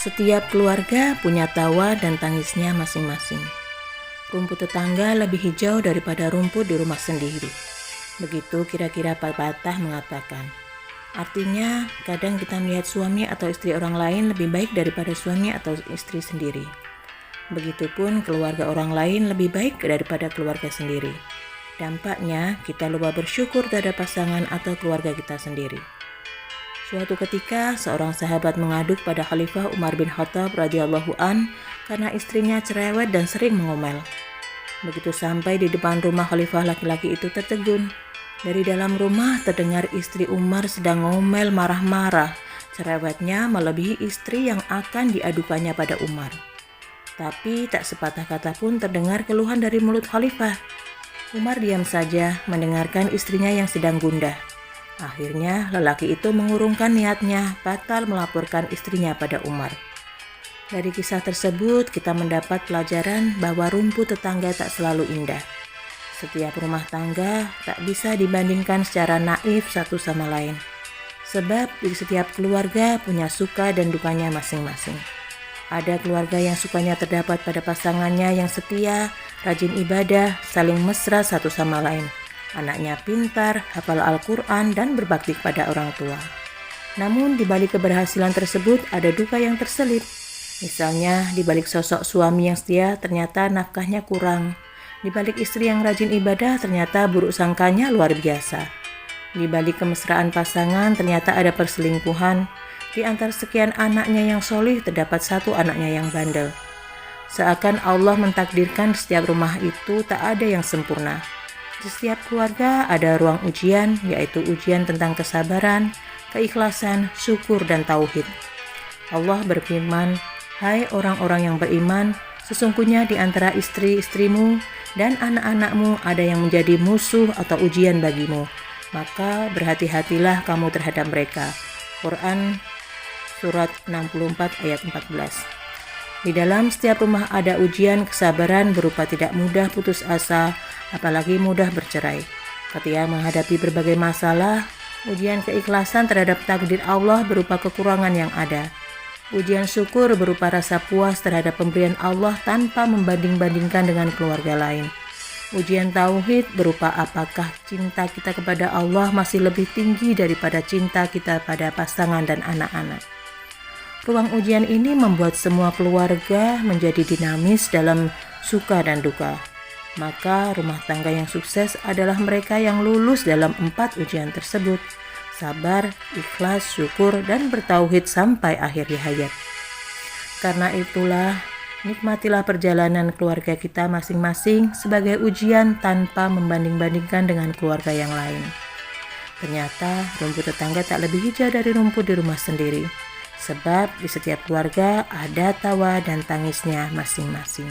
Setiap keluarga punya tawa dan tangisnya masing-masing. Rumput tetangga lebih hijau daripada rumput di rumah sendiri. Begitu kira-kira pepatah mengatakan. Artinya, kadang kita melihat suami atau istri orang lain lebih baik daripada suami atau istri sendiri. Begitupun keluarga orang lain lebih baik daripada keluarga sendiri. Dampaknya, kita lupa bersyukur terhadap pasangan atau keluarga kita sendiri. Suatu ketika, seorang sahabat mengadu pada Khalifah Umar bin Khattab radhiyallahu an karena istrinya cerewet dan sering mengomel. Begitu sampai di depan rumah Khalifah, laki-laki itu tertegun. Dari dalam rumah terdengar istri Umar sedang ngomel marah-marah. Cerewetnya melebihi istri yang akan diadukannya pada Umar. Tapi tak sepatah kata pun terdengar keluhan dari mulut Khalifah. Umar diam saja mendengarkan istrinya yang sedang gundah. Akhirnya lelaki itu mengurungkan niatnya, batal melaporkan istrinya pada Umar. Dari kisah tersebut kita mendapat pelajaran bahwa rumput tetangga tak selalu indah. Setiap rumah tangga tak bisa dibandingkan secara naif satu sama lain. Sebab di setiap keluarga punya suka dan dukanya masing-masing. Ada keluarga yang sukanya terdapat pada pasangannya yang setia, rajin ibadah, saling mesra satu sama lain. Anaknya pintar, hafal Al-Quran, dan berbakti pada orang tua. Namun di balik keberhasilan tersebut ada duka yang terselip. Misalnya di balik sosok suami yang setia ternyata nafkahnya kurang. Di balik istri yang rajin ibadah ternyata buruk sangkanya luar biasa. Di balik kemesraan pasangan ternyata ada perselingkuhan. Di antara sekian anaknya yang solih terdapat satu anaknya yang bandel. Seakan Allah mentakdirkan di setiap rumah itu tak ada yang sempurna. Di setiap keluarga ada ruang ujian, yaitu ujian tentang kesabaran, keikhlasan, syukur, dan tauhid. Allah berfirman, "Hai orang-orang yang beriman, sesungguhnya di antara istri-istrimu dan anak-anakmu ada yang menjadi musuh atau ujian bagimu. Maka berhati-hatilah kamu terhadap mereka." Quran Surat 64 ayat 14. Di dalam setiap rumah ada ujian kesabaran berupa tidak mudah putus asa, apalagi mudah bercerai. Ketika menghadapi berbagai masalah, ujian keikhlasan terhadap takdir Allah berupa kekurangan yang ada. Ujian syukur berupa rasa puas terhadap pemberian Allah tanpa membanding-bandingkan dengan keluarga lain. Ujian tauhid berupa apakah cinta kita kepada Allah masih lebih tinggi daripada cinta kita pada pasangan dan anak-anak. Ruang ujian ini membuat semua keluarga menjadi dinamis dalam suka dan duka. Maka rumah tangga yang sukses adalah mereka yang lulus dalam 4 ujian tersebut. Sabar, ikhlas, syukur, dan bertauhid sampai akhir hayat. Karena itulah, nikmatilah perjalanan keluarga kita masing-masing sebagai ujian tanpa membanding-bandingkan dengan keluarga yang lain. Ternyata rumput tetangga tak lebih hijau dari rumput di rumah sendiri. Sebab di setiap keluarga ada tawa dan tangisnya masing-masing.